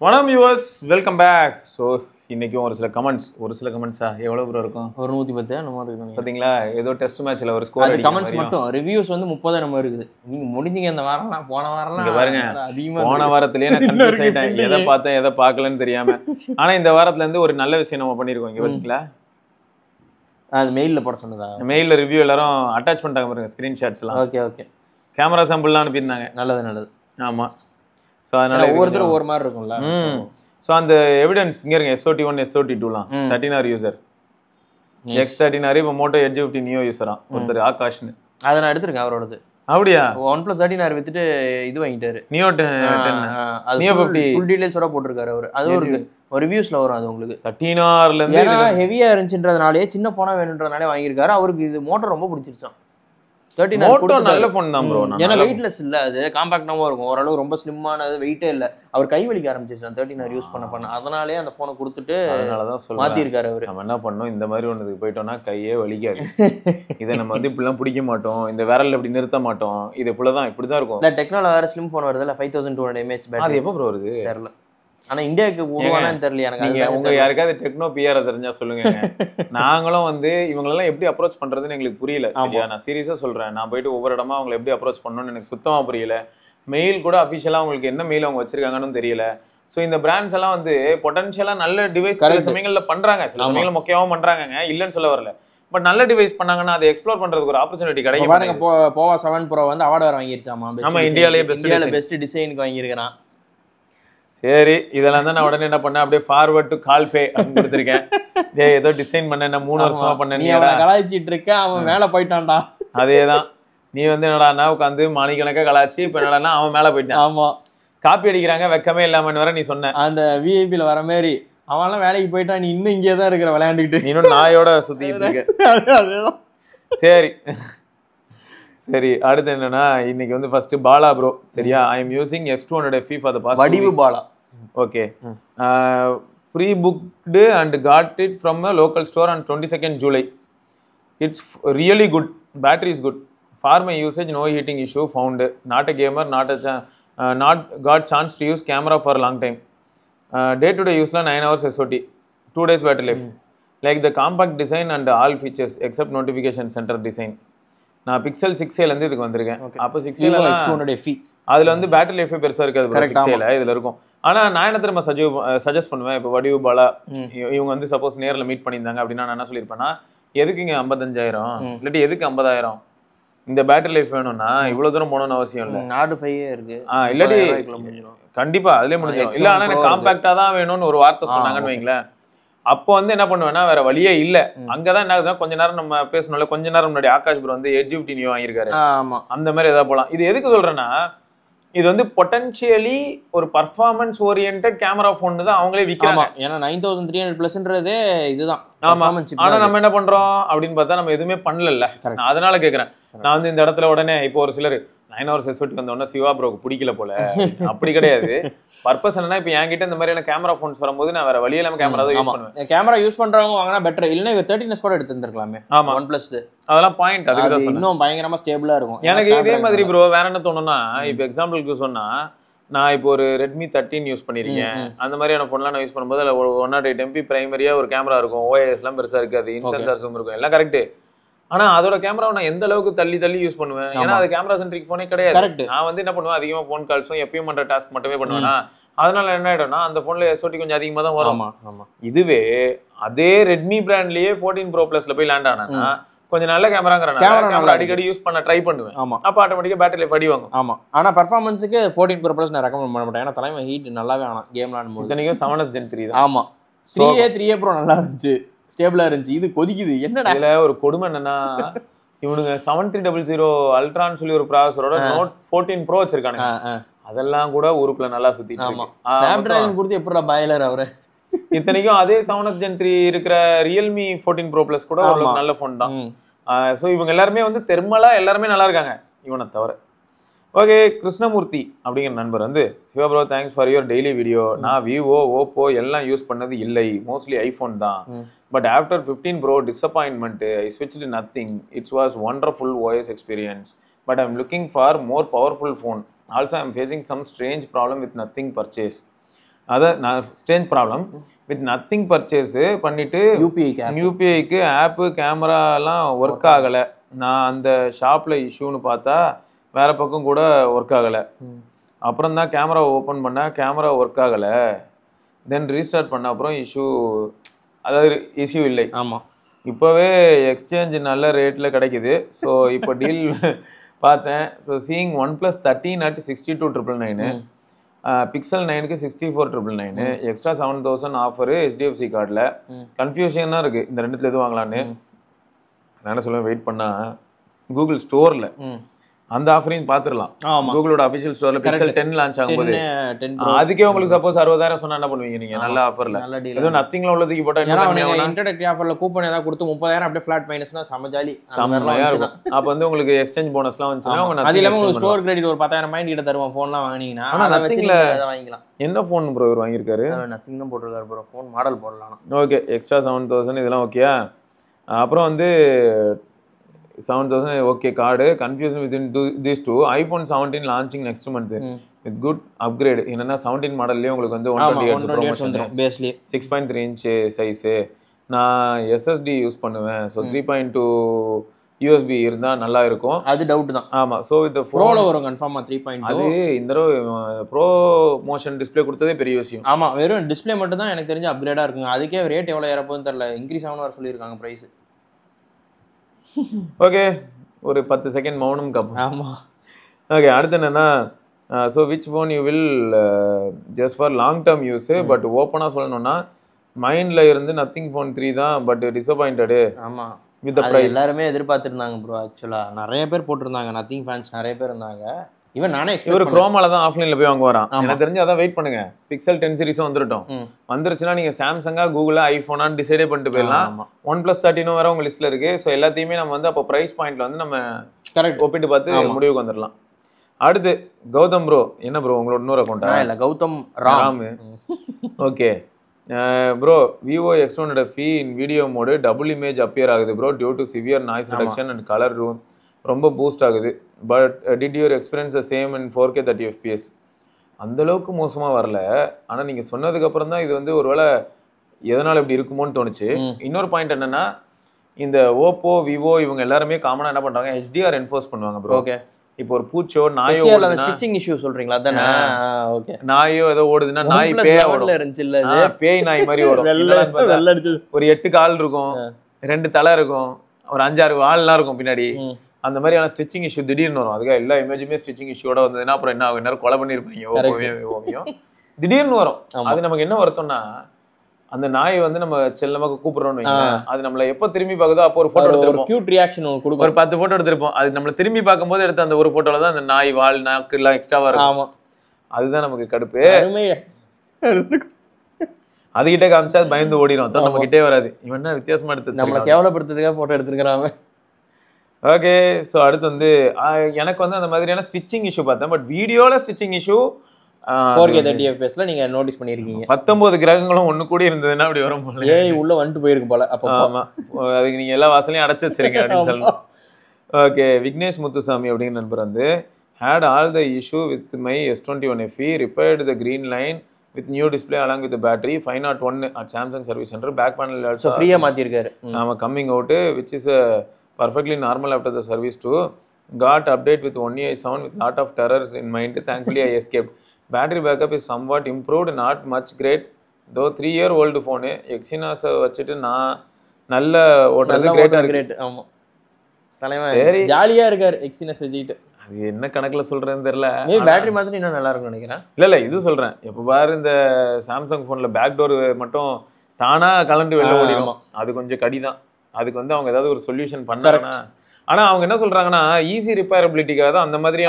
வணக்கம் viewers, welcome back. So இன்னைக்கும் ஒரு சில கமெண்ட்ஸா எவ்வளோ ப்ரோ இருக்கும்? ஒரு 110 நம்ம இருக்கு. பார்த்தீங்களா, ஏதோ டெஸ்ட் மேட்ச்ல ஒரு ஸ்கோர் அது கமெண்ட்ஸ் மட்டும். ரிவ்யூஸ் வந்து 30 நம்ம இருக்குது. நீங்க முடிஞ்சீங்க இந்த வாரம்லாம், போன வாரம்லாம் பாருங்க. அதிகமா போன வாரத்திலேயே நான் கன்ஃபியூஸ் ஆயிட்டேன், எதை பார்த்தேன் எதை பார்க்கலன்னு தெரியாம. ஆனா இந்த வாரத்துல இருந்து ஒரு நல்ல விஷயம் நம்ம பண்ணிருக்கோம். இங்க பாத்தீங்களா, அது மெயில்ல போட சொன்னதா? மெயில்ல ரிவ்யூ எல்லாரும் அட்டாச் பண்ணிட்டாங்க பாருங்க, ஸ்கிரீன்ஷாட்ஸ் எல்லாம். ஓகே கேமரா சாம்பிள்லாம் அனுப்பியிருந்தாங்க. நல்லது. ஆமா. ஸோ அதனால ஒவ்வொருத்தரும் ஒவ்வொரு மாதிரி இருக்கும்ல. ஸோ அந்த எவிடன்ஸ் இங்கே இருங்க, SOT1 SOT2லாம் 13R யூசர், X13R இப்போ மோட்டோ Edge 50 நியோ யூசரா ஒருத்தர் ஆகாஷ்னு. அதை நான் எடுத்திருக்கேன் அவரோடது. அப்படியா? OnePlus 13R வித்துட்டு இது வாங்கிட்டாரு, நியோ 10 நியோ 50 ஃபுல் டீடைல்ஸோட போட்டிருக்காரு அவர். அது ஒரு ரிவ்யூஸ்ல வரும் அது உங்களுக்கு. 13Rல இருந்து ஏன்னா ஹெவியா இருந்துச்சுன்றதுனாலே சின்ன போனா வேணுன்றதுனாலே வாங்கியிருக்காரு. அவருக்கு இது மோட்டோ ரொம்ப பிடிச்சிருச்சான். 13R மோட்டோ நல்ல ஃபோன் தான் ப்ரோ. ஏன்னா வெயிட்லெஸ் இல்ல, அது காம்பாக்டாவும் இருக்கும், ஓரளவு ரொம்ப ஸ்லிம்மானது, வெயிட்டே இல்ல. அவர் கை வலிக்க ஆரம்பிச்சிருச்சான் 13R யூஸ் பண்ண. அதனாலே அந்த போனை கொடுத்துட்டு அதனாலதான் மாத்திருக்காரு அவரு. நம்ம என்ன பண்ணோம், இந்த மாதிரி ஒண்ணுக்கு போயிட்டோம்னா கையே வலிக்காது. இதை நம்ம வந்து இப்படிலாம் பிடிக்க மாட்டோம், இந்த விரல் இப்படி நிறுத்த மாட்டோம், இது இப்படிதான் இருக்கும். இந்த டெக்னால வேற ஸ்லிம் போன் வருதுல்ல, 5200 mAh பேட்டரி. அது எப்போ ப்ரோ வருது தெரியல. ஆனா இந்தியாவுக்கு உருவானான்னு தெரியல எனக்கு. நீங்க உங்க யாருக்காவது டெக்னோ பிஆர் தெரிஞ்சா சொல்லுங்க. நாங்களும் வந்து இவங்களெல்லாம் எப்படி அப்ரோச் பண்றதுன்னு எங்களுக்கு புரியல. சரியா, நான் சீரியஸா சொல்றேன். நான் போயிட்டு ஒவ்வொரு இடமா அவங்களை எப்படி அப்ரோச் பண்ணணும்னு எனக்கு சுத்தமா புரியல. மெயில் கூட அஃபிஷியலா அவங்களுக்கு என்ன மெயில் அவங்க வச்சிருக்காங்கன்னு தெரியல. ஸோ இந்த பிராண்ட்ஸ் எல்லாம் வந்து பொட்டன்ஷியலா நல்ல டிவைஸ் சில சமயங்கள்ல பண்றாங்க, சில சமயங்கள்ல முக்கியமா பண்றாங்க, இல்லைன்னு சொல்ல வரல. பட் நல்ல டிவைஸ் பண்ணாங்கன்னா அதை எக்ஸ்ப்ளோர் பண்றதுக்கு ஒரு ஆப்பர்ச்சுனிட்டி கிடைக்கும். பாருங்க, போவா 7 Pro வந்து அவார்டு வர வாங்கிருச்சாமா. ஆமா, இந்தியாலயே பெஸ்ட் டிசைனுக்கு வாங்கியிருக்கான். சரி, இதெல்லாம் தான் நான் உடனே என்ன பண்ணேன், அப்படியே ஃபார்வர்ட் டு கால் பே அப்படின்னு கொடுத்துருக்கேன். ஏதோ டிசைன் பண்ண 3 வருஷமா பண்ண, நீ கலாய்ச்சிட்டு இருக்க, அவன் மேல போயிட்டான்டா. அதேதான், நீ வந்து என்னடா உட்காந்து மணிக்கணக்கா கலாச்சி, இப்ப என்னடா அவன் மேல போயிட்டான். ஆமா, காப்பி அடிக்கிறாங்க வெக்கமே இல்லாமன்னு வர நீ சொன்ன. அந்த விஐபில வர மாதிரி அவன்லாம் வேலைக்கு போயிட்டான், நீ இன்னும் இங்கே தான் இருக்கிற விளையாண்டுக்கிட்டு, இன்னும் நாயோட சுத்திட்டு இருக்க. அதேதான். சரி, அடுத்து என்னன்னா, இன்னைக்கு வந்து ஃபர்ஸ்ட் பாலா ப்ரோ. சரியா, I am using X200 FE for the past. Vadivu Bala. Okay, pre-booked and got it from a local store on 22nd July. It's really good. Battery is good. For my usage, no heating issue found. Not a gamer, not got chance to use camera for a long time. Day-to-day use la 9 hours SOT, 2 days battery life. Like the compact design and all features except notification center design. நான் Pixel 6a இருந்து இதுக்கு வந்திருக்கேன். அப்போ 6a X200 FE அதுல வந்து battery life பெருசா இருக்காது bro. 6a இதுல இருக்கும். ஆனா நான் என்ன தெரியுமா சஜஸ்ட் பண்ணுவேன், இப்போ வடிவு பாலா இவங்க வந்து சப்போஸ் நேர்ல மீட் பண்ணியிருந்தாங்க அப்படின்னா நான் என்ன சொல்லியிருப்பேன்னா, எதுக்குங்க 55,000 இல்லாட்டி எதுக்கு 50,000? இந்த பேட்டரி லைஃப் வேணும்னா இவ்வளவு தூரம் போகணும்னு அவசியம் இல்லை. நாடு 5 இருக்கு. இல்லாட்டி கண்டிப்பா அதுலயே முடிஞ்சிடும். இல்ல ஆனா எனக்கு காம்பாக்டா தான் வேணும்னு ஒரு வார்த்தை சொன்னாங்கன்னு வைங்களேன், அப்போ வந்து என்ன பண்ணுவேன்னா வேற வழியே இல்ல. அங்கதான் என்ன ஆகுதுன்னா, கொஞ்ச நேரம் நம்ம பேசணும்ல, கொஞ்ச நேரம் முன்னாடி ஆகாஷ் ப்ரோ வந்து Edge 50 நியோ வாங்கியிருக்காரு. அந்த மாதிரி ஏதாவது போலாம். இது எதுக்கு சொல்றேன்னா, இது வந்து பொட்டன்ஷியலி ஒரு பர்ஃபார்மன்ஸ் ஓரியன்டட் கேமரா போன் தான் அவங்களே விற்கிறாங்க. ஏன்னா 9300+ன்றதே இதுதான். ஆமா, ஆனா நம்ம என்ன பண்றோம் அப்படின்னு பார்த்தா நம்ம எதுவுமே பண்ணல. நான் அதனால கேக்குறேன். நான் வந்து இந்த இடத்துல உடனே இப்போ ஒரு சிலர் 9 hours SOT வந்தோடனே சிவா ப்ரோக்கு பிடிக்கல போல, அப்படி கிடையாது. பர்பஸ் என்னன்னா, இப்போ என்கிட்ட இந்த மாதிரியான கேமரா போன்ஸ் வரும்போது நான் வேற வழியே இல்லாம கேமரா தான் யூஸ் பண்ணுவேன். கேமரா யூஸ் பண்றவங்க வாங்கினா பெட்டர். இல்லைன்னா இவர் 13s கூட எடுத்துருந்துருக்கலாமே. ஆமா, OnePlus அதெல்லாம் பாயிண்ட். அதுக்கு தான் இன்னும் பயங்கரமா ஸ்டேபிளா இருக்கும். எனக்கு இதே மாதிரி ப்ரோ வேற என்ன தோணும்னா, இப்போ எக்ஸாம்பிளுக்கு சொன்னா, நான் இப்போ ஒரு Redmi 13 யூஸ் பண்ணிருக்கேன். அந்த மாதிரியான போன்லாம் நான் யூஸ் பண்ணும்போது அதில் 108 MP பிரைமரியா ஒரு கேமரா இருக்கும், OIS எல்லாம் பெருசா இருக்காது, இன்சென்சார்ஸும் இருக்கும், எல்லாம் கரெக்ட். ஆனா அதோட கேமராவை நான் எந்த அளவுக்கு தள்ளி யூஸ் பண்ணுவேன், ஏன்னா அது கேமரா சென்ட்ரிக் போனே கிடையாது. நான் வந்து என்ன பண்ணுவேன், அதிகமா போன் கால்ஸும் எப்பயும் பண்ற டாஸ்க் மட்டுமே பண்ணுவேன்னா, அதனால என்ன ஆயிடும்னா அந்த போன்ல SOT கொஞ்சம் அதிகமா தான் வரும். இதுவே அதே ரெட்மி பிராண்ட்லயே 14 Pro Plusல போய் லேண்ட் ஆனா கொஞ்சம் நல்ல கேமரா அடிக்கடி யூஸ் பண்ண ட்ரை பண்ணுவேன். அப்ப ஆட்டோமேட்டிக்கா பேட்டரி லைஃப் அடி வாங்கும். ஆமா, ஆனா பெர்ஃபார்மன்ஸ்க்கு 14 Pro Plus நான் ரெக்கமெண்ட் பண்ண மாட்டேன். ஏன்னா தலைமை ஹீட் நல்லாவே ஆனா கேம் விளையாடும்போது. இத்தனைக்கும் 7s Gen 3 தான். ஆமா, 3a Pro நல்லா இருந்துச்சு, ஸ்டேபிளா இருந்துச்சு. இது கொதிக்குது. என்னடா இதுல ஒரு கொடுமை என்னன்னா, இவனுங்க 7300 அல்ட்ரான்னு சொல்லி ஒரு ப்ராசஸரோட Note 14 Pro வச்சிருக்கானுங்க. அதெல்லாம் கூட ஊருக்குள்ள நல்லா சுத்திட்டு இருக்கு. ஸ்னாப்டிராகன் கொடுத்து எப்பறா பாய்லர் அவரு. இத்தனைக்கும் அதே 7s Gen 3 இருக்கிற Realme 14 Pro Plus கூட ஒரு நல்ல போன் தான். சோ இவங்க எல்லாருமே வந்து தெர்மலா எல்லாருமே நல்லா இருக்காங்க, இவனை தவிர. ஓகே, கிருஷ்ணமூர்த்தி அப்படிங்கிற நண்பர் வந்து, Siva bro thanks for your daily video. நான் விவோ ஓப்போ எல்லாம் யூஸ் பண்ணது இல்லை, மோஸ்ட்லி ஐஃபோன் தான். But after 15 Pro disappointment I switched Nothing. It's was wonderful OS experience. But I am looking for more powerful phone. Also I am facing some strange problem with Nothing purchase. அதான் நான் strange problem with Nothing purchase பண்ணிட்டு யூபிஐக்கு ஆப்பு கேமராலாம் work ஆகலை. நான் அந்த ஷாப்பில் இஷ்யூன்னு பார்த்தா வேற பக்கம் கூட ஒர்க் ஆகலை. அப்புறம் தான் கேமரா ஓப்பன் பண்ணால் கேமரா ஒர்க் ஆகலை. தென் ரீஸ்டார்ட் பண்ண அப்புறம் அதாவது இஷ்யூ இல்லை. ஆமாம், இப்போவே எக்ஸ்சேஞ்ச் நல்ல ரேட்டில் கிடைக்குது. ஸோ இப்போ டீல் பார்த்தேன். So seeing OnePlus 13 at 62,999, Pixel 9க்கு 64,999, எக்ஸ்ட்ரா 7,000 ஆஃபரு HDFC கார்டில். கன்ஃபியூஷனாக இருக்குது இந்த ரெண்டுத்துல எது வாங்கலான்னு. நான் என்ன சொல்லுவேன், வெயிட் பண்ணால் கூகுள் ஸ்டோரில் அந்த ஆஃபரையும் பார்த்துடலாம். கூகுளோட அஃபிஷியல் ஸ்டோர்ல பிக்சல் 10 லான்ச் ஆகும்போது அதுக்கே உங்களுக்கு சப்போஸ் 60,000 சொன்னா என்ன பண்ணுவீங்க நீங்க? நல்ல ஆஃபர்ல ஏதோ நத்திங்ல உள்ளதுக்கு போட்டா இன்ட்ரோடக்டரி ஆஃபர்ல கூப்பன் ஏதாவது கொடுத்து 30,000 அப்படியே ஃபிளாட் மைனஸ்னா செம ஜாலி. அப்ப வந்து உங்களுக்கு எக்ஸ்சேஞ்ச் போனஸ்லாம் வந்துச்சுன்னா அது இல்லாம உங்களுக்கு ஸ்டோர் கிரெடிட் ஒரு 10,000 மைண்ட் கிட்ட தருவான் ஃபோன்லாம் வாங்குனீங்கன்னா. ஆனா நத்திங்ல வாங்கிக்கலாம். என்ன ஃபோன் ப்ரோ இவர் வாங்கியிருக்காரு? நத்திங் தான் போட்டிருக்காரு ப்ரோ. ஃபோன் மாடல் போடலாம். ஓகே, எக்ஸ்ட்ரா 7,000 இதெல்லாம் ஓகேயா? அப்புறம் வந்து 7,000 okay card. Confusion within these two. iPhone 17 launching next month with good upgrade. என்னன்னா 17 மாடல்லேயே உங்களுக்கு வந்து 120 Hz ப்ரொமோஷன், 6.3 inch சைஸு. நான் SSD யூஸ் பண்ணுவேன். ஸோ 3.2 USB இருந்தால் நல்லா இருக்கும். அது டவுட் தான். ஆமாம். ஸோ இந்த ப்ரோல வரும் கன்ஃபார்மா 3.2. அது இந்த ப்ரோ மோஷன் டிஸ்பிளே கொடுத்ததே பெரிய விஷயம். ஆமாம், வெறும் டிஸ்பிளே மட்டும் தான் எனக்கு தெரிஞ்சு அப்கிரேடாக இருக்குங்க. அதுக்கே ரேட் எவ்வளோ ஏறப்போன்னு தெரியல. இன்க்ரீஸ் ஆகணும் வர சொல்லியிருக்காங்க ப்ரைஸ். ஓகே, ஒரு 10 செகண்ட் மௌனம் கப். ஆமாம். ஓகே, அடுத்து என்னன்னா, so which phone you will just for long term use. But ஓப்பனாக சொல்லணும்னா மைண்டில் இருந்து நத்திங் ஃபோன் 3 தான். பட் டிசப்பாயிண்டடு. ஆமாம், வித் த பிரைஸ். எல்லாருமே எதிர்பார்த்துருந்தாங்க ப்ரோ. ஆக்சுவலாக நிறைய பேர் போட்டிருந்தாங்க, நத்திங் ஃபேன்ஸ் நிறைய பேர் இருந்தாங்க. ஈவன் நானே இவர் குரோமால தான் ஆஃப்லைன்ல போய் வாங்க வரான். எனக்கு தெரிஞ்சு அதான் வெயிட் பண்ணுங்க. பிக்சல் 10 சீரிஸும் வந்துட்டோம். வந்துருச்சுன்னா நீங்க சாம்சங்கா கூகுளா ஐபோனான்னு டிசைடே பண்ணிட்டு போயிடலாம். OnePlus 13 வேற உங்க லிஸ்ட்ல இருக்கு. ஸோ எல்லாத்தையுமே நம்ம வந்து அப்போ பிரைஸ் பாயிண்ட்ல வந்து நம்ம கரெக்ட் ஒப்பிட்டு பார்த்து முடிவுக்கு வந்துடலாம். அடுத்து கௌதம் ப்ரோ. என்ன ப்ரோ உங்களோட இன்னொரு அக்கௌண்டா? இல்ல, Gautham Ram. Okay bro, Vivo X1 FE in video mode double image appear ஆகுது bro due to severe noise reduction and colour room ரொம்ப பூஸ்ட் ஆகுது. But did your experience the same in 4K 30 FPS? அந்தளவுக்கு மோசமாக வரல. ஆனால் நீங்கள் சொன்னதுக்கப்புறம் தான் இது வந்து ஒருவேளை எதனால் இப்படி இருக்குமோன்னு தோணுச்சு. இன்னொரு பாயிண்ட் என்னென்னா, இந்த ஓப்போ விவோ இவங்க எல்லாருமே காமனாக என்ன பண்ணுறாங்க, HDR என்ஃபோர்ஸ் பண்ணுவாங்க ப்ரோ. ஓகே, இப்போ ஒரு பூச்சோ நாயோ ஸ்டிச்சிங் இஷ்யூ சொல்றீங்களா? அதானே. ஓகே, நாயோ ஏதோ ஓடுதுன்னா நாய் பேயா ஓடும். பேய் நாய் மாதிரி ஓடும். ஒரு 8 கால் இருக்கும், 2 தலை இருக்கும், ஒரு 5-6 வால்லாம் இருக்கும் பின்னாடி. அந்த மாதிரியான ஸ்டிச்சிங் இஷ்யூ திடீர்னு வரும். அதுக்காக எல்லா இமேஜுமே ஸ்டிச்சிங் இஷ்யூட வந்ததுன்னா அப்புறம் என்ன ஆகும், எல்லாரும் கொலை பண்ணியிருப்பாங்க. திடீர்னு வரும். அது நமக்கு என்ன வருத்தம்னா, அந்த நாய் வந்து நம்ம செல்லமா கூப்பிடுறோம்னு வைங்க, அது நம்மள எப்ப திரும்பி பாக்குதோ அப்போ ஒரு போட்டோ எடுத்துருப்போம். கியூட் ரியாக்ஷன் கொடுக்கும். ஒரு 10 போட்டோ எடுத்திருப்போம். அது நம்மள திரும்பி பார்க்கும்போது எடுத்த அந்த ஒரு போட்டோல தான் அந்த நாய் வால் நாக்கு எல்லாம் எக்ஸ்ட்ராவா இருக்கும். ஆமா, அதுதான் நமக்கு கடுப்பு. அதுகிட்ட காமிச்சா அது பயந்து ஓடிடும். அதான் நம்ம கிட்டே வராது. இவன் என்ன வித்தியாசமா எடுத்து நம்மள கேவலப்படுத்துறதுக்காக போட்டோ எடுத்துக்கிறாங்க. ஓகே, ஸோ அடுத்து வந்து எனக்கு வந்து அந்த மாதிரியான ஸ்டிச்சிங் இஷ்யூ பார்த்தேன். பட் வீடியோல ஸ்டிச்சிங் இஷ்யூ 4K 30 FPS நீங்க நோட்டீஸ் பண்ணிருக்கீங்க. 19 கிரகங்களும் ஒண்ணு கூடி இருந்ததுன்னா அப்படி வரும் போல. ஏய், உள்ள வந்துட்டு போயிருக்கு போல. அப்போ ஆமா, அதுக்கு நீங்க எல்லா வாசலையும் அடைச்சு வச்சிருங்க அப்படின்னு சொல்லணும். ஓகே, விக்னேஷ் முத்துசாமி அப்படிங்கிற நண்பர் வந்து had all the issue with my S21 FE, repaired the green line with new display along with the battery 501 at Samsung service center. Back panel also ஃப்ரீயா மாத்திருக்காரு. ஆமா, coming out which is perfectly normal after the service too. Got update with 1UI sound with lot of terrors in mind. Thankfully I escaped. Battery backup is somewhat improved, not much great though. 3-year-old phone. Exynos வச்சிட்டு நான் நல்ல ஓட்டறது Greta இருக்கு. ஆமா, தலைவன் ஜாலியா இருக்காரு Exynos வச்சிட்டு. அது என்ன கணக்குல சொல்றேன்னு தெரியல. நீ பேட்டரி மாதிரி இன்னும் நல்லா இருக்கும்னு நினைக்கிறேன். இல்ல இது சொல்றேன், எப்ப பாரு இந்த சாம்சங் போன்ல பேக் டோர் மட்டும் தானா கலண்டு வெளில ஓடிடும். அது கொஞ்சம் கடிதான். அதுக்கு வந்து அவங்க ஏதாவது ஒரு சொல்யூஷன் பண்ணாங்கன்னா, ஆனா அவங்க என்ன சொல்றாங்கன்னா ஈஸி ரிப்பேரபிலிட்டிக்காக தான் அந்த மாதிரி.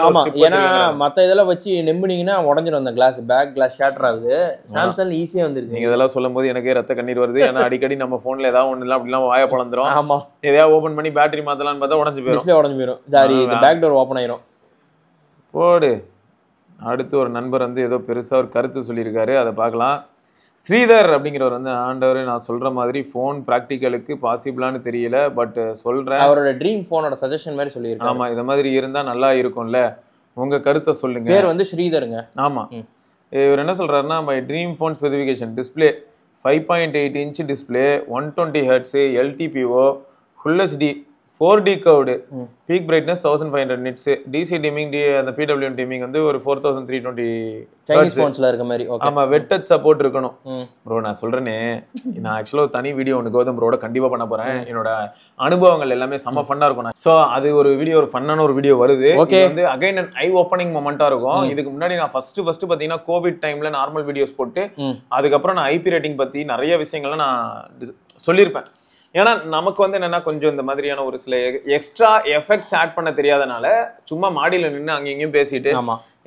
ஏன்னா மத்த இதெல்லாம் வச்சு நெம்புனீங்கன்னா உடஞ்சிடும். அந்த கிளாஸ் பேக் கிளாஸ் ஷேட்டர் ஆகுது. சாம்சங் ஈஸியா வந்துருக்கு. நீங்க இதெல்லாம் சொல்லும் போது எனக்கே ரத்த கண்ணீர் வருது. ஏன்னா அடிக்கடி நம்ம போன்ல ஏதாவது ஒண்ணு இல்ல அப்படிலாம் வாய பழந்துரும். ஆமா, எதையாவது ஓபன் பண்ணி பேட்டரி மாத்தலாம்னு பார்த்தா உடஞ்சு போயிடும், டிஸ்ப்ளே உடஞ்சு போயிடும். சாரி, இந்த பேக் டோர் ஓபன் ஆயிரும். போடு. அடுத்து ஒரு நண்பர் வந்து ஏதோ பெருசா ஒரு கருத்து சொல்லியிருக்காரு, அதை பார்க்கலாம். ஸ்ரீதர் அப்படிங்கிறவர் வந்து, ஆண்டவர் நான் சொல்ற மாதிரி ஃபோன் ப்ராக்டிக்கலுக்கு பாசிபிளான்னு தெரியல, பட் சொல்றேன். அவரோட ட்ரீம் ஃபோனோட சஜஷன் மாதிரி சொல்லியிருக்காரு. ஆமா, இத மாதிரி இருந்தா நல்லா இருக்கும்ல, உங்க கருத்தை சொல்லுங்க. பேர் வந்து ஸ்ரீதருங்க. ஆமா, இவர் என்ன சொல்றாருன்னா my dream phone specification display 5.8 inch display 120 hertz LTPO full HD 4D curved peak brightness 1500 nits DC dimming அந்த பிடபிள்யூஎம் டிமிங் வந்து ஒரு 4320 சைனீஸ் ஃபோன்ஸ்ல இருக்க மாதிரி. ஆமா வெட் டச் சப்போர்ட் இருக்கணும் ப்ரோ. நான் சொல்றேனே, நான் ஆக்சுவலா தனி வீடியோ ஒன்று கௌதம் ப்ரோட கண்டிப்பா பண்ண போறேன். என்னோட அனுபவங்கள் எல்லாமே செம்ம ஃபன்னா இருக்கும். ஸோ அது ஒரு வீடியோ, ஒரு ஃபன்னான ஒரு வீடியோ வருது. வந்து அகைன் ஐ ஓப்பனிங் மொமெண்டா இருக்கும். இதுக்கு முன்னாடி நான் ஃபர்ஸ்ட் பாத்தீங்கன்னா கோவிட் டைம்ல நார்மல் வீடியோஸ் போட்டு அதுக்கப்புறம் நான் ஐபி ரேட்டிங் பத்தி நிறைய விஷயங்கள்லாம் நான் சொல்லியிருப்பேன். ஏன்னா நமக்கு வந்து என்னன்னா கொஞ்சம் இந்த மாதிரியான ஒரு சில எக்ஸ்ட்ரா எஃபெக்ட்ஸ் ஆட் பண்ண தெரியாதனால சும்மா மாடியில நின்று அங்க இங்கேயும் பேசிட்டு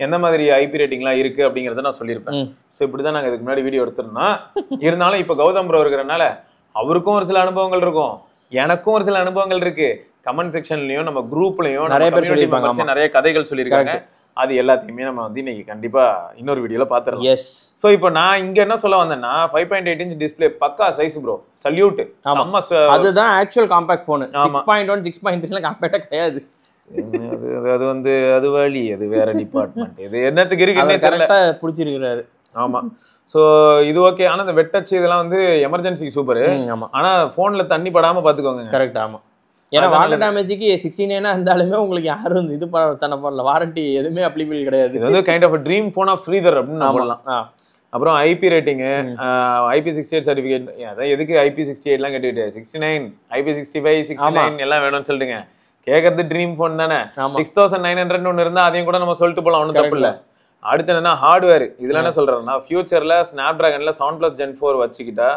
எந்த மாதிரி ஐபி ரேட்டிங்லாம் இருக்கு அப்படிங்கறத நான் சொல்லியிருப்பேன். ஸோ இப்படிதான் நாங்க இதுக்கு முன்னாடி வீடியோ எடுத்திருந்தோம். இருந்தாலும் இப்ப கௌதம் ப்ரோ இருக்கிறனால அவருக்கும் ஒரு சில அனுபவங்கள் இருக்கும், எனக்கும் ஒரு சில அனுபவங்கள் இருக்கு. கமெண்ட் செக்ஷன்லயும் நம்ம குரூப்லயும் நிறைய பேர் நிறைய கதைகள் சொல்லியிருக்காங்க. அது எல்லாத்தையுமே நம்ம வந்து இன்னைக்கு கண்டிப்பா இன்னொரு வீடியோல பாத்துறோம். எஸ். சோ இப்போ நான் இங்க என்ன சொல்ல வந்தேன்னா 5.8 இன்ச் டிஸ்ப்ளே பக்கா சைஸ் ப்ரோ, சல்யூட். அதுதான் ஆக்சுவல் காம்பாக்ட் போன். 6.1 6.3 காம்பாக்ட்டா கிடையாது. அது வந்து அது வழி, அது வேற டிபார்ட்மெண்ட். இது என்னத்துக்கு இருக்குன்னே தெரியல, கரெக்ட்டா புடிச்சிருக்காரு. ஆமா. சோ இது ஓகே. ஆனா இந்த வெட் டச் இதெல்லாம் வந்து எமர்ஜென்சிக்கு சூப்பர். ஆனா போன்ல தண்ணி படாம பாத்துக்கோங்க. கரெக்ட். ஆமா. ஏன்னா வாட்டர் டேமேஜுக்கு 69 இருந்தாலுமே உங்களுக்கு யாரும் இது தன பண்ணல, வாரண்டி எதுவுமே அப்ளிகபிள் கிடையாது. இது வந்து kind of dream phone of Sridhar அப்படின்னு சொல்லலாம். அப்புறம் ஐபி ரேட்டிங்கு, IP68 சர்டிஃபிகேட். அதான் எதுக்கு IP68லாம் கேட்டுக்கிட்டு 69 IP65 69 எல்லாம் வேணும்னு சொல்லிட்டுங்க. கேட்கறது ட்ரீம் ஃபோன் தானே. 6900 ஒன்று இருந்தா அதையும் கூட நம்ம சொல்லிட்டு போலாம், ஒன்றும் தப்பு இல்லை. அடுத்து என்னன்னா ஹார்ட்வேர். இதுல என்ன சொல்றேன்னா ஃபியூச்சர்ல ஸ்னாப் டிராகன்ல 7+ Gen 4 வச்சுக்கிட்டா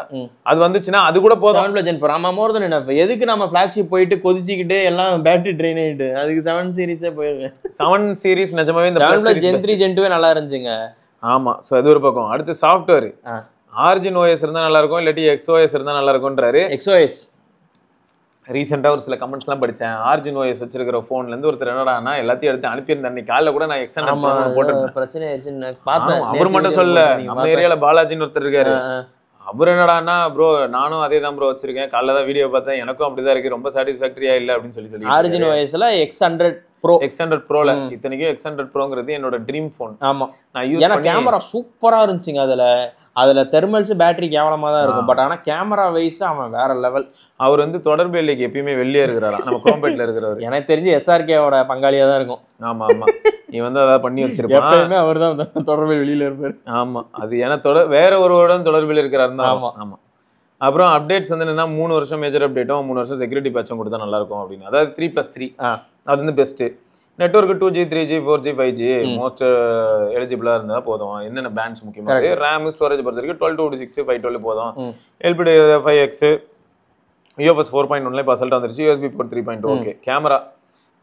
அது வந்துச்சுன்னா அது கூட போதும். 7+ Gen 4 ஆமா, மோர் தென் எனஃப். எதுக்கு நம்ம ஃபிளாக்ஷிப் போயிட்டு கொதிச்சிக்கிட்டு எல்லாம் பேட்டரி ட்ரெயின் ஆயிட்டு, அதுக்கு 7 சீரிஸே போயிருங்க. 7 சீரிஸ் நிஜமாவே இந்த 7+ Gen 3 Gen 2 நல்லா இருந்துச்சுங்க. ஆமா. சோ அது ஒரு பக்கம். அடுத்து சாஃப்ட்வேர், ஆர்ஜின் ஓஎஸ் இருந்தா நல்லா இருக்கும், இல்லாட்டி XOS இருந்தா நல்லா இருக்கும்ன்றாரு. XOS ரீசெண்டா ஒரு சில கமெண்ட்ஸ் எல்லாம் படிச்சேன். ஆர்ஜின் ஓஎஸ் வச்சிருக்கிற போன்ல இருந்து ஒருத்தர் என்னடானா எல்லாத்தையும் எடுத்து அனுப்பியிருந்தேன். அன்னைக்கு காலைல கூட நான் எக்ஸ்டெண்ட் போட்டிருந்தேன். பிரச்சனை ஆயிடுச்சுன்னு பார்த்தேன். அவர் மட்டும் சொல்ல, நம்ம ஏரியால பாலாஜின்னு ஒருத்தர் இருக்காரு. அவர் என்னடானா ப்ரோ நானும் அதே தான் ப்ரோ வச்சிருக்கேன், காலைல தான் வீடியோ பார்த்தேன், எனக்கும் அப்படிதான் இருக்கு, ரொம்ப சாட்டிஸ்ஃபேக்டரியா இல்ல அப்படின்னு சொல்லி ஆர்ஜின் ஓஎஸ்ல X100 Proல இத்தனைக்கும் X100 Proங்கிறது என்னோட ட்ரீம் போன். ஆமா. ஏன்னா கேமரா சூப்பரா இருந்துச்சுங்க. அதுல தெர்மல்ஸ் பேட்டரி கேவலமா தான் இருக்கும், பட் ஆனா கேமரா வைஸ் அவன் வேற லெவல். அவர் வந்து தொடர்பு இல்லைக்கு எப்பயுமே வெளியே இருக்கிறாரா, நம்ம கோம்பேட்ல இருக்கிறவர். எனக்கு தெரிஞ்சு SRKவோட பங்காளியா தான் இருக்கும். ஆமா ஆமா, நீ வந்து அதாவது பண்ணி வச்சிருப்பான். எப்பயுமே அவர் தான் தொடர்பு வெளியில இருப்பாரு. ஆமா, அது ஏன்னா வேற ஒருவருடன் தொடர்பில் இருக்கிறாருன்னு. ஆமா ஆமா. அப்புறம் அப்டேட்ஸ் வந்து என்னன்னா 3 வருஷம் மேஜர் அப்டேட்டும் 3 வருஷம் செக்யூரிட்டி பேட்சும் கொடுத்தா நல்லா இருக்கும் அப்படின்னு. அதாவது 3+3 அது வந்து best. Network 2G 3G 4G 5G most எலிஜிபிளா இருந்தா போதும். என்னென்ன பேண்ட்ஸ் முக்கியமாக ரேம் ஸ்டோரேஜ் பொறுத்த வரைக்கும் 12 to 6 512 போதும். LPDDR5X UFS 4.1 இப்போ அசல்ட்டா வந்துருச்சு. USB port 3.2 okay. கேமரா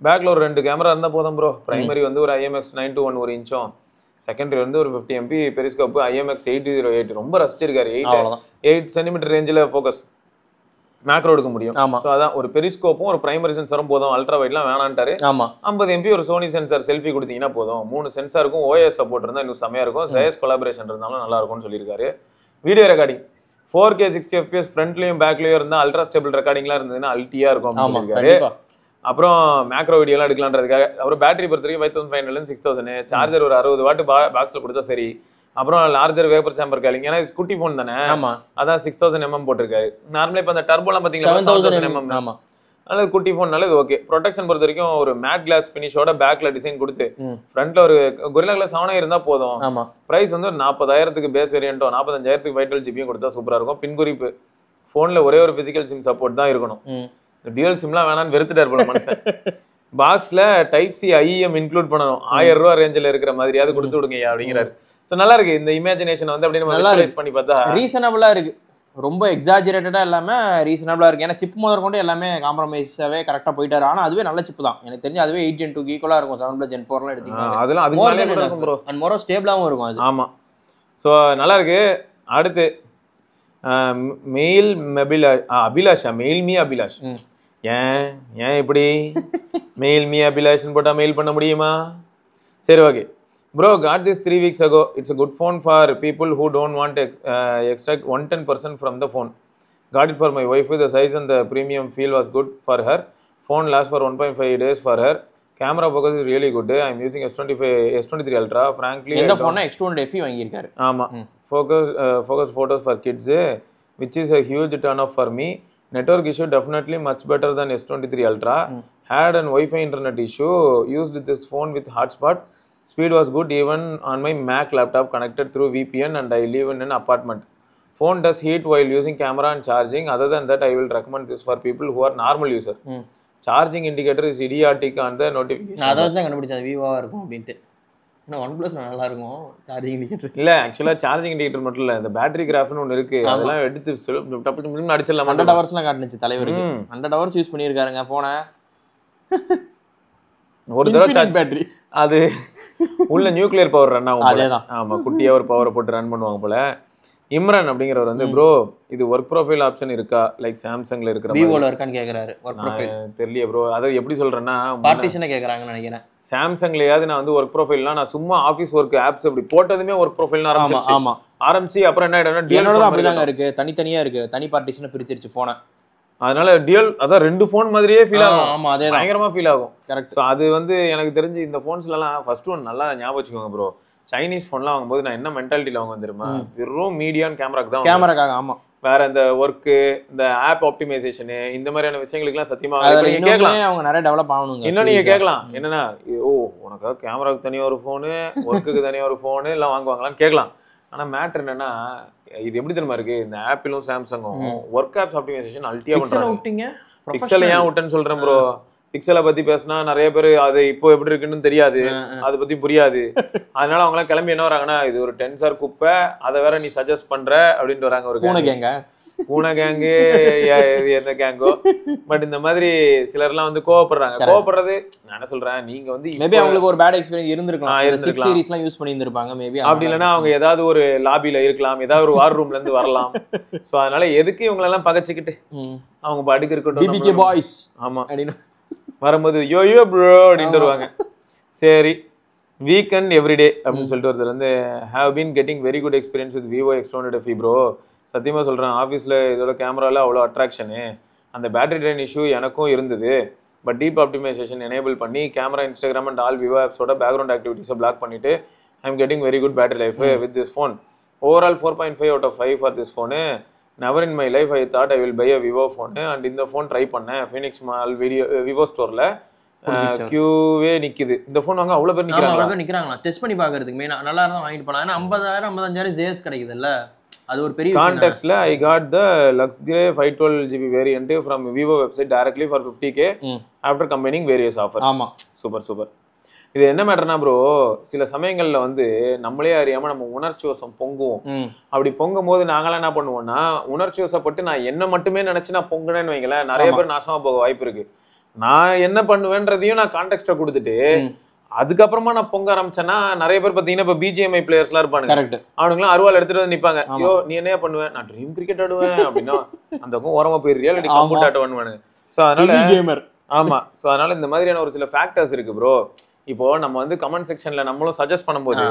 பேக்ல ஒரு 2 கேமரா இருந்தா போதும் ப்ரோ. பிரைமரி வந்து ஒரு IMX921 1 இன்ச்சும், செகண்டரி வந்து ஒரு 50 MP பெரிஸ்கோப் IMX808 ரொம்ப ரசிச்சிருக்காரு. 8 சென்டிமீட்டர் ரேஞ்சில் ஃபோக்கஸ் மேக்ரோ எடுக்க முடியும். ஸோ அதான் ஒரு பெரிஸ்கோப்பும் ஒரு பிரைமரி சென்சரும் போதும், அல்ட்ரா வைட்லாம் வேணான்ட்டாரு. 50 MP ஒரு சோனி சென்சார் செல்ஃபி கொடுத்தீங்கன்னா போதும். 3 சென்சாருக்கும் OS சப்போர்ட் இருந்தால் இன்னும் செம்மையா இருக்கும். சேஸ் கொலாபரேஷன் இருந்தாலும் நல்லா இருக்கும்னு சொல்லியிருக்காரு. வீடியோ ரெக்கார்டிங் 4K 60 FPS ஃப்ரண்ட்லயும் பேக்லயும் இருந்தால் அல்ட்ரா ஸ்டேபிள் ரெக்கார்டிங்லாம் இருந்ததுன்னா அல்ட்டியா இருக்கும் அப்படின்னு சொல்லியிருக்காரு. அப்புறம் மேக்ரோ வீடியோலாம் எடுக்கலான்றதுக்காக. அப்புறம் பேட்டரி பொறுத்த வரைக்கும் 5500 6000, சார்ஜர் ஒரு 60 வாட் பாக்ஸ்ல கொடுத்தா சரி. அப்புறம் லார்ஜர் வேப்பர் சேம்பர் கேலிங், ஏன்னா குட்டி போன் தானே, அதான் 6000 mm போட்டிருக்காரு. நார்மலா இப்ப அந்த டர்போலாம் பாத்தீங்கன்னா 7000 mm, அதனால குட்டி போன்னால இது ஓகே. ப்ரொடெக்ஷன் பொறுத்த வரைக்கும் ஒரு மேட் கிளாஸ் பினிஷோட பேக்ல டிசைன் கொடுத்து ஃப்ரண்ட்ல ஒரு கொரில்லா கிளாஸ் 7 இருந்தா போதும். பிரைஸ் வந்து ஒரு 40,000க்கு பேஸ் வேரியன்ட்டோ 45,000க்கு 512GB கொடுத்தா சூப்பரா இருக்கும். பின்குறிப்பு போன்ல ஒரே ஒரு பிசிக்கல் சிம் சப்போர்ட் தான் இருக்கணும். டியூல் சிம்லாம் வேணான்னு வெறுத்துட்டார் போல மனுஷன். பாக்ஸ்ல Type-C IEM இன்க்ளூட் பண்ணணும். 1000 ரூபா ரேஞ்சில் இருக்கிற மாதிரியாவது கொடுத்து விடுங்க அப்படிங்கிறாரு. ஸோ நல்லா இருக்கு இந்த இமேஜினேஷன் வந்து அப்படி நம்ம விசுவலைஸ் பண்ணி பார்த்தா ரீசனபிளா இருக்கு. ரொம்ப எக்ஸாஜரேட்டடா இல்லாம ரீசனபிளா இருக்கு. ஏன்னா சிப் முதல் கொண்டு எல்லாமே காம்ப்ரமைஸாவே கரெக்டா போயிட்டாரு. ஆனா அதுவே நல்ல சிப் தான். எனக்கு தெரிஞ்சு அதுவே 8 Gen 2 ஈக்குவலா இருக்கும். 7+ Gen 4 எடுத்தீங்கன்னா அதெல்லாம் அதுக்கு மேலே இருக்கும் ப்ரோ. அண்ட் மோரோ ஸ்டேபிளாவும் இருக்கும் அது. ஆமா. ஸோ நல்லா இருக்கு. அடுத்து mail Abhilasha, mail me Abhilash. ஏன் இப்படி மெயில் மீ அபிலாஷ்னு போட்டா மெயில் பண்ண முடியுமா? சரி okay. Bro, got this 3 weeks ago. It's a good phone for people who don't want to extract 110% from the phone. Got it for my wife. The size and the premium feel was good for her. Phone lasts for 1.5 days for her. Camera focus is really good. I am using S23 Ultra. frankly எந்த ஃபோன்னா X200 FE வாங்கியிருக்காரு. ஆமா, focus photos for kids, which is a huge turn off for me. Network issue definitely much better than S23 Ultra. Had an Wi-Fi internet issue. Used this phone with hotspot. Speed was good even on my Mac laptop connected through VPN, and I live in an apartment. Phone does heat while using camera and charging. Other than that, I will recommend this for people who are normal user. Charging indicator is idiotic on the notification. நான் அதான் கண்டுபிடிச்சேன் விவோவா இருக்கும் அப்படின்ட்டு. ஆனால் OnePlus நல்லா இருக்கும் charging indicator. இல்ல ஆக்சுவலா சார்ஜிங் இண்டிகேட்டர் மட்டும் இல்ல, இந்த பேட்டரி கிராஃப்னு ஒன்று இருக்கு, அதெல்லாம் எடுத்து டப்பு அடிச்சிடலாம். 100 ஹவர்ஸ்லாம் காட்டுனுச்சு தலைவருக்கு. 100 ஹவர்ஸ் யூஸ் பண்ணியிருக்காருங்க போன. ஒரு தடவை பேட்டரி அது உள்ள நியூக்ளியர் பவர் ரன் ஆகும். அதேதான். ஆமா, குட்டியா ஒரு பவரை போட்டு ரன் பண்ணுவாங்க போல. இம்ரான் அப்படிங்கிறவர் வந்து ப்ரோ இது ஒர்க் ப்ரொஃபைல் ஆப்ஷன் இருக்கா லைக் சாம்சங்ல இருக்கிற மாதிரி? விவோல இருக்கான்னு கேக்குறாரு. ஒர்க் ப்ரொஃபைல் தெரியல ப்ரோ. அதை எப்படி சொல்றேன்னா பார்ட்டிஷனை கேக்குறாங்கன்னு நினைக்கிறேன். சாம்சங்லயாவது நான் வந்து ஒர்க் ப்ரொஃபைல்னா நான் சும்மா ஆபீஸ் ஒர்க் ஆப்ஸ் அப்படி போட்டதுமே ஒர்க் ப்ரொஃபைல்னு ஆரம்பிச்சு. ஆமா ஆரம்பிச்சு அப்புறம் என்ன ஆயிடும்னா என்னோட அப்படிதாங்க இருக்கு, தனித்தனியா இருக்கு, தனி பார்ட்டிஷனை பிரிச்சிருச்சு போன. அதனால டியூல் அதான் 2 ஃபோன் மாதிரியே ஃபீல் ஆகும். ஆமா அதே பயங்கரமா ஃபீல் ஆகும். கரெக்ட். ஸோ அது வந்து எனக்கு தெரிஞ்சு இந்த ஃபோன்ஸ்லாம் ஃபர்ஸ்ட் ஒன் நல்லா ஞாபகம் வச்சுக்கோங்க ப்ரோ. சைனீஸ் ஃபோன்லாம் வாங்கும்போது நான் என்ன மென்டாலிட்டியில வாங்க வந்துருமா, வெறும் மீடியான் கேமராக்கு தான். கேமராக்காக. ஆமா, வேற இந்த ஒர்க்கு இந்த ஆப் ஆப்டிமைசேஷன் இந்த மாதிரியான விஷயங்களுக்குலாம் சத்தியமா நீங்க கேட்கலாம். அவங்க நிறைய டெவலப் ஆகணுங்க. இன்னும் நீங்க கேட்கலாம் என்னன்னா, ஓ உனக்கு கேமராக்கு தனியா ஒரு ஃபோனு, ஒர்க்குக்கு தனியா ஒரு ஃபோனு எல்லாம் வாங்குவாங்களான்னு கேட்கலாம். ஆனா மேட்டர் என்னன்னா, இது எப்படி தெரியுமா இருக்கு, இந்த ஆப்பிளும் சாம்சங்கும் ஒர்க் ஆப்ஸ் ஆப்டிமைசேஷன் அல்டியா பண்றாங்க. பிக்சல் ஏன் விட்டேன்னு சொல்றேன் ப்ரோ. பிக்சலை பத்தி பேசினா நிறைய பேர் அது இப்போ எப்படி இருக்குன்னு தெரியாது, அதை பத்தி புரியாது. அதனால அவங்க எல்லாம் கிளம்பி என்ன வராங்கன்னா, இது ஒரு டென்சர் குப்பை, அதை வேற நீ சஜஸ்ட் பண்ற அப்படின்ட்டு வராங்க. ஒரு பூனை கேங்கு எந்த கேங்கோ. பட் இந்த மாதிரி சிலர்லாம் வந்து கோவப்படுறாங்க. கோவப்படுறது நான் என்ன சொல்றேன், நீங்க வந்து மேபி அவங்களுக்கு ஒரு பேட் எக்ஸ்பீரியன்ஸ் இருந்திருக்கலாம். 6 சீரிஸ்லாம் யூஸ் பண்ணி இருந்திருப்பாங்க மேபி. அப்படி இல்லைன்னா அவங்க ஏதாவது ஒரு லாபில இருக்கலாம், ஏதாவது ஒரு வார் ரூம்ல இருந்து வரலாம். சோ அதனால எதுக்கு இவங்க எல்லாம் பகச்சிக்கிட்டு அவங்க பாட்டுக்கு இருக்கட்டும். பிபிகே பாய்ஸ் ஆமா அப்படின்னு வரும்போது யோயோ ப்ரோ அப்படின்ட்டு வருவாங்க. சரி, வீக்கெண்ட் எவ்ரிடே அப்படின்னு சொல்லிட்டு ஒருத்தர் வந்து have been getting very good experience with Vivo X200 FE bro. சத்தியமாக சொல்கிறேன், ஆஃபீஸில் இதோட கேமராவில் அவ்வளோ அட்ராக்ஷனு. அந்த பேட்டரி ட்ரெயின் இஷ்யூ எனக்கும் இருந்தது. பட் டீப் ஆப்டிமைசேஷன் எனேபிள் பண்ணி camera, Instagram and all Vivo ஆப்ஸோட பேக்ரவுண்ட் ஆக்டிவிட்டிஸை பிளாக் பண்ணிவிட்டு I am getting very good battery life with this phone. Overall 4.5 out of 5 for this phone. Never in my life I thought I will buy a Vivo phone. And இந்த phone try பண்ணேன் Phoenix mall Vivo ஸ்டோரில். கியூவே நிக்குது. இந்த phone வாங்க அவ்வளோ பேர் நிற்கிறாங்களா test பண்ணி பார்க்கறதுக்கு. மெயினாக நல்லா இருந்தால் வாங்கிட்டு போகலாம். ஏன்னா 50,000 55,000 ஜேஎஸ் கிடைக்குதுல்ல, அது ஒரு பெரிய கான்டெக்ட்ல. I got the luxe grey 512GB variant from Vivo website directly for 50K after combining various offers. ஆமா, சூப்பர் சூப்பர். இது என்ன மேட்டர்னா ப்ரோ, சில சமயங்கள்ல வந்து நம்மளே அறியாம நம்ம உணர்ச்சி வசம் பொங்குவோம். அப்படி பொங்கும் போது நாங்களாம் என்ன பண்ணுவோம்னா, உணர்ச்சி வசப்பட்டு நான் என்ன மட்டுமே நினைச்சு நான் பொங்குனேன்னு வைங்களேன், நிறைய பேர் நாசமா போக வாய்ப்பு இருக்கு. நான் என்ன பண்ணுவேன்றதையும் நான் கான்டெக்ஸ்ட கொடுத்துட்டு அதுக்கப்புறமா நான் பொங்க ஆரம்பிச்சேன்னா, நிறைய பேர் பாத்தீங்கன்னா இப்ப BGMI பிளேயர்ஸ் எல்லாம் இருப்பாங்க, அவனுங்களாம் அருவாள் எடுத்துட்டு வந்து நிப்பாங்க. ஐயோ நீ என்ன பண்ணுவேன், நான் ட்ரீம் கிரிக்கெட் ஆடுவேன் அப்படின்னா அந்த ஓரமா போய் ரியாலிட்டி கம்ப்யூட்டர் ஆடுவானுவானுங்க. சோ அதனால ஆமா, சோ அதனால இந்த மாதிரியான ஒரு சில ஃபேக்டர்ஸ் இருக்கு ப்ரோ. இப்போ நம்ம வந்து கமெண்ட் செக்ஷன்ல நம்மளும் சஜஸ்ட் பண்ணும்போது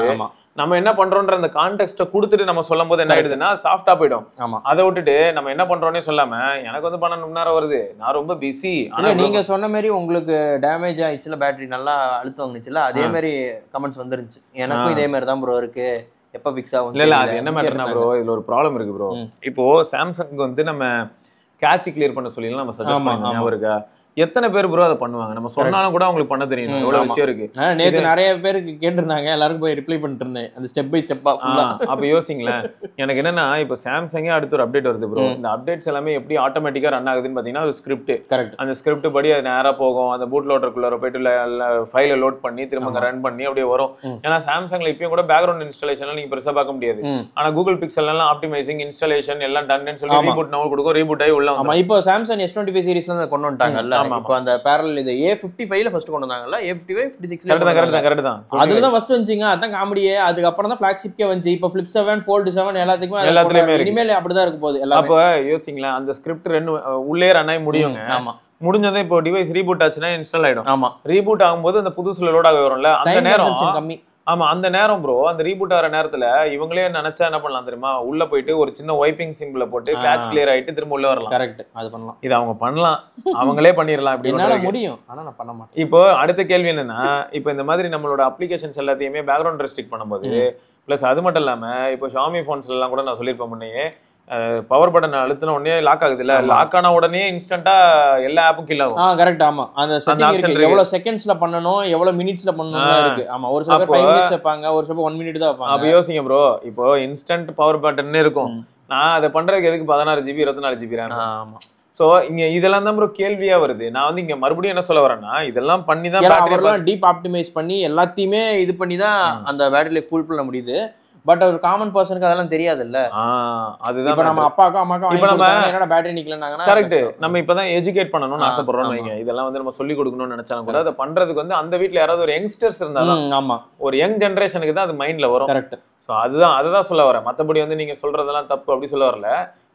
நம்ம என்ன பண்றோம்ன்ற அந்த கான்டெக்ஸ்ட கொடுத்துட்டு நம்ம சொல்லும் போது என்ன ஆயிடுதுன்னா சாஃப்டா போயிடும். அதை விட்டுட்டு நம்ம என்ன பண்றோம்னே சொல்லாம எனக்கு வந்து 12 மணி நேரம் வருது, நான் ரொம்ப பிஸி. ஆனா நீங்க சொன்ன மாதிரி உங்களுக்கு டேமேஜ் ஆயிடுச்சுல, பேட்டரி நல்லா அழுத்தம் வந்துச்சுல, அதே மாதிரி கமெண்ட்ஸ் வந்துருந்துச்சு. எனக்கும் இதே மாதிரி தான் ப்ரோ இருக்கு, எப்ப ஃபிக்ஸ் ஆகும். இல்ல அது என்ன மேட்டர்னா ப்ரோ, இதுல ஒரு ப்ராப்ளம் இருக்கு ப்ரோ. இப்போ சாம்சங் வந்து நம்ம கேட்ச் கிளியர் பண்ண சொல்லி நம்ம சஜஸ்ட் பண்ணோம், ஞாபகம் இருக்கா? எத்தனை பேர் ப்ரோ அதை பண்ணுவாங்க? நம்ம சொன்னாலும் கூட அவங்களுக்கு பண்ண தெரியும். எவ்வளவு விஷயம் இருக்கு. நேத்து நிறைய பேருக்கு கேட்டிருந்தாங்க, எல்லாருக்கும் போய் ரிப்ளை பண்ணிட்டு இருந்தேன் அந்த ஸ்டெப் பை ஸ்டெப்பா. அப்ப யோசிங்களேன், எனக்கு என்னன்னா இப்ப சாம்சங்கே அடுத்து ஒரு அப்டேட் வருது ப்ரோ. இந்த அப்டேட்ஸ் எல்லாமே எப்படி ஆட்டோமேட்டிக்கா ரன் ஆகுதுன்னு பாத்தீங்கன்னா ஒரு ஸ்கிரிப்ட். கரெக்ட். அந்த ஸ்கிரிப்ட் படி அது நேரா போகும், அந்த பூட் லோடருக்குள்ள போயிட்டு ஃபைலை லோட் பண்ணி திரும்ப ரன் பண்ணி அப்படியே வரும். ஏன்னா சாம்சங்ல இப்பயும் கூட பேக்ரவுண்ட் இன்ஸ்டாலேஷன் நீங்க பெருசா பார்க்க முடியாது. ஆனா கூகுள் பிக்சல் எல்லாம் ஆப்டிமைசிங் இன்ஸ்டாலேஷன் எல்லாம் டன் சொல்லி ரீபூட் நவ கொடுக்கும், ரீபூட் ஆகி உள்ள வந்து. இப்போ சாம்சங் S25 சீரிஸ்ல கொண்டு வந்துட்டாங்கல்ல. இப்போ அந்த பேரலல் இது A55ல ஃபர்ஸ்ட் கொண்டு வந்தாங்கல்ல, A55 56ல. கரெக்ட் தான். அதுல தான் ஃபர்ஸ்ட் வந்துச்சுங்க, அதான் காமெடியே. அதுக்கு அப்புறம் தான் ஃபிளாக்ஷிப்கே வந்துச்சு. இப்போ Flip 7 Fold 7 எல்லாத்துலயுமே இனிமேல் அப்படிதான் இருக்க போகுது எல்லாமே. அப்ப யோசிங்களேன், அந்த ஸ்கிரிப்ட் ரெண்டு உள்ளே ரன் ஆகி முடியுங்க. ஆமா, முடிஞ்சதே இப்போ டிவைஸ் ரீபூட் ஆச்சுன்னா இன்ஸ்டால் ஆயிடும். ஆமா, ரீபூட் ஆகும்போது அந்த புதுசுல லோட் ஆக வரும்ல, அந்த நேரம் கம்மி. ஆமா அந்த நேரம் ப்ரோ, அந்த ரீபூட் ஆகிற நேரத்துல இவங்களே நினைச்சா என்ன பண்ணலாம் தெரியுமா, உள்ள போயிட்டு ஒரு சின்ன வைப்பிங் சிம்பிள போட்டு கேட்ச் கிளியர் ஆயிட்டு திரும்ப உள்ள வரலாம். கரெக்ட், அது பண்ணலாம். இது அவங்க பண்ணலாம், அவங்களே பண்ணிடலாம். இப்படி என்னால முடியும், ஆனா நான் பண்ண மாட்டேன். இப்போ அடுத்த கேள்வி என்னன்னா, இப்போ இந்த மாதிரி நம்மளோட அப்ளிகேஷன்ஸ் எல்லாத்தையுமே பேக்ரவுண்ட் ரெஸ்ட்ரிக்ட் பண்ணும்போது, பிளஸ் அது மட்டும் இல்லாம இப்போ ஷாமி போன்ஸ்ல எல்லாம் கூட நான் சொல்லியிருப்பேன் முன்னையே, பவர் பட்டன் அழுத்தின உடனே லாக் ஆகுது இல்ல, லாக் ஆன உடனே இன்ஸ்டன்ட்டா எல்லா ஆப்பும் கில் ஆகும். கரெக்ட். ஆமா, அந்த செட்டிங் இருக்கு, எவ்வளவு செகண்ட்ஸ்ல பண்ணனும் எவ்வளவு மினிட்ஸ்ல பண்ணனும் இருக்கு. ஆமா, ஒரு சில பேர் 5 மினிட்ஸ் வைப்பாங்க, ஒரு சில பேர் 1 மினிட் தான் வைப்பாங்க. அப்ப யோசிங்க ப்ரோ, இப்போ இன்ஸ்டன்ட் பவர் பட்டன் இருக்கும், நான் அதை பண்றதுக்கு எதுக்கு 16 GB 24 GB RAM? ஆமா. சோ இங்க இதெல்லாம் தான் ப்ரோ கேள்வியா வருது. நான் வந்து இங்க மறுபடியும் என்ன சொல்ல வரேன்னா, இதெல்லாம் பண்ணி தான் அவர்லாம் டீப் ஆப்டிமைஸ் பண்ணி எல்லாத்தையுமே இது பண்ணி தான் அந்த பேட்டரி லைஃப் ஃபுல் பண்ண முடியுது. பட் ஒரு காமன் பர்சனுக்கு அதெல்லாம் தெரியாது இல்ல. அதுதான் இப்ப நம்ம அப்பாக்கும் அம்மாக்கும் இப்ப நம்ம என்னடா பேட்டரி நிக்கலனாங்கன்னா கரெக்ட், நம்ம இப்பதான் எஜுகேட் பண்ணணும்னு ஆசைப்படுறோம் வைங்க. இதெல்லாம் வந்து நம்ம சொல்லி கொடுக்கணும்னு நினைச்சாலும் கூட அதை பண்றதுக்கு வந்து அந்த வீட்ல யாராவது ஒரு யங்ஸ்டர்ஸ் இருந்தாலும், ஆமா, ஒரு யங் ஜெனரேஷனுக்கு தான் அது மைண்ட்ல வரும். கரெக்ட். சோ அதுதான் சொல்ல வரேன். மத்தபடி வந்து நீங்க சொல்றதெல்லாம் தப்பு அப்படி சொல்ல வரல.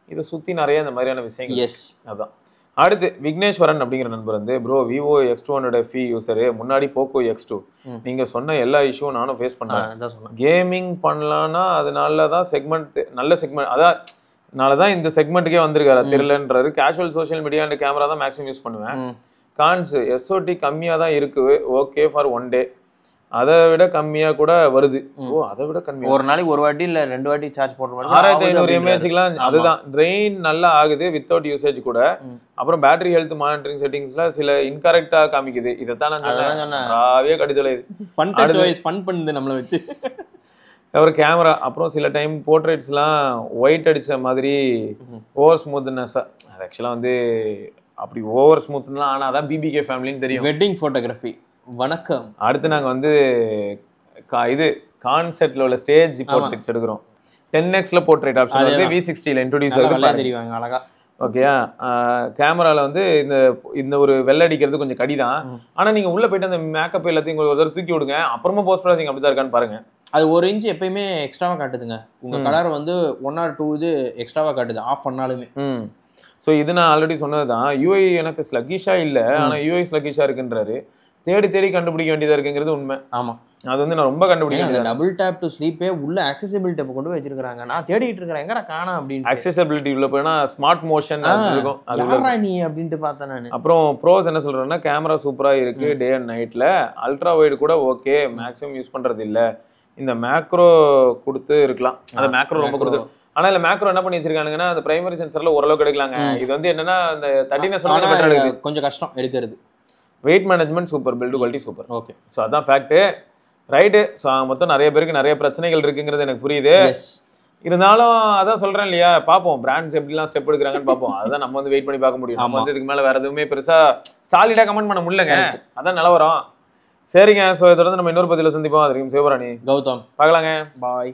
இதை சுத்தி நிறைய இந்த மாதிரியான விஷயங்கள். எஸ், அதான். அடுத்து விக்னேஸ்வரன் அப்படிங்கிற நண்பர் வந்து, bro Vivo X200 FE user, முன்னாடி போக்கோ X2, நீங்க சொன்ன எல்லா இஷ்யூவும் நானும் ஃபேஸ் பண்றேன். கேமிங் பண்ணலாம்னா அதனால தான் செக்மெண்ட், நல்ல செக்மெண்ட், அதனாலதான் இந்த செக்மெண்ட்டுக்கே வந்திருக்காரு தெரியலன்றாரு. Casual social media and camera தான் மேக்ஸிமம் யூஸ் பண்ணுவேன். கான்ஸ் SOT கம்மியா தான் இருக்கு, ஓகே ஃபார் 1 டே, அதை விட கம்மியா கூட வருது. அதை விட கம்மியா ஒரு நாளைக்கு ஒரு வாட்டி இல்ல 2 வாட்டி சார்ஜ் போடுற மாதிரி 6500 mAhலாம் அதுதான் ட்ரெயின் நல்லா ஆகுது வித்தவுட் யூசேஜ் கூட. அப்புறம் பேட்டரி ஹெல்த் மானிட்டரிங் செட்டிங்ஸ்ல சில இன்கரெக்டா காமிக்குது. இதைத்தான் நான் சொன்னேன், ராவே கடிதொலையுது. ஃபன் பண்ணுது நம்மள வச்சு. ஒரு கேமரா, அப்புறம் சில டைம் போர்ட்ரேட்ஸ்லாம் ஒயிட் அடிச்ச மாதிரி ஓவர் ஸ்மூத்னஸ், ஆக்சுவலா வந்து அப்படி ஓவர் ஸ்மூத்லாம் ஆனாதான் BBK ஃபேமிலின்னு தெரியும். Wedding photography. வணக்கம். அடுத்து நாங்க வந்து இது கான்செப்ட்ல உள்ள ஸ்டேஜ் போர்ட்ரேட்ஸ் எடுக்கிறோம். 10x போர்ட்ரேட் ஆப்ஷன் வந்து V60ல இன்ட்ரோடியூஸ் ஆகுது, தெரியுவாங்க அழகா. ஓகேயா? கேமரால வந்து இந்த ஒரு வெள்ளை அடிக்கிறது கொஞ்சம் கடிதான். ஆனா நீங்க உள்ள போயிட்டு அந்த மேக்கப் எல்லாத்தையும் ஒரு தடவை தூக்கி விடுங்க, அப்புறமா போஸ்ட் ப்ராசஸிங் அப்படிதான் இருக்கான்னு பாருங்க. அது 1 இன்ச் எப்பயுமே எக்ஸ்ட்ராவா காட்டுதுங்க. உங்க கலர் வந்து 1 or 2 இது எக்ஸ்ட்ராவா காட்டுது ஆஃப் பண்ணாலுமே. ஸோ இது நான் ஆல்ரெடி சொன்னதுதான். UI எனக்கு ஸ்லக்கிஷா இல்லை, ஆனா UI ஸ்லக்கிஷா இருக்குன்றாரு. தேடி தேடி கண்டுபிடிக்க வேண்டியதா இருக்குங்கிறது உண்மை. ஆமா, அது வந்து நான் ரொம்ப கண்டுபிடிக்கிறேன். டபுள் டேப் டு ஸ்லீப்பே உள்ள அக்சஸிபிலிட்டி கொண்டு போய் வச்சிருக்காங்க. நான் தேடிட்டு இருக்கேன் எங்கடா காணோம் அப்படின்னு. அக்சஸிபிலிட்டி உள்ள போனா ஸ்மார்ட் மோஷன் இருக்கும், யாரா நீ அப்படின்ட்டு பார்த்தேன் நான். அப்புறம் ப்ரோஸ் என்ன சொல்றேன்னா, கேமரா சூப்பரா இருக்கு டே அண்ட் நைட்ல, அல்ட்ரா வைடு கூட ஓகே, மேக்ஸிமம் யூஸ் பண்றது இல்ல, இந்த மேக்ரோ கொடுத்து இருக்கலாம், அந்த மேக்ரோ ரொம்ப கொடுத்து. ஆனா இல்ல மேக்ரோ என்ன பண்ணி வச்சிருக்காங்கன்னா, அந்த பிரைமரி சென்சர்ல ஓரளவுக்கு எடுக்கலாங்க. இது வந்து என்னன்னா அந்த 13 கொஞ்சம் கஷ்டம் எடுக்கிறது. Weight management super, build quality super. Okay, so அதான் ஃபேக்ட், ரைட்டு. ஸோ மொத்தம் நிறைய பேருக்கு நிறைய பிரச்சனைகள் இருக்குங்கிறது எனக்கு புரியுது. இருந்தாலும் அதான் சொல்றேன் இல்லையா, பார்ப்போம் பிராண்ட்ஸ் எப்படிலாம் ஸ்டெப் எடுக்கிறாங்கன்னு பார்ப்போம். அதான் நம்ம வந்து வெயிட் பண்ணி பார்க்க முடியும். நம்ம வந்து இதுக்கு மேல வேற எதுவுமே பெருசா சாலிடா கமெண்ட் பண்ண முடியலங்க, அதான் நிலவரம். சரிங்க, ஸோ தொடர்ந்து நம்ம இன்னொரு பதில சந்திப்போம். அது வரைக்கும் சிவராணி, கௌதம், பார்க்கலாங்க, பாய்.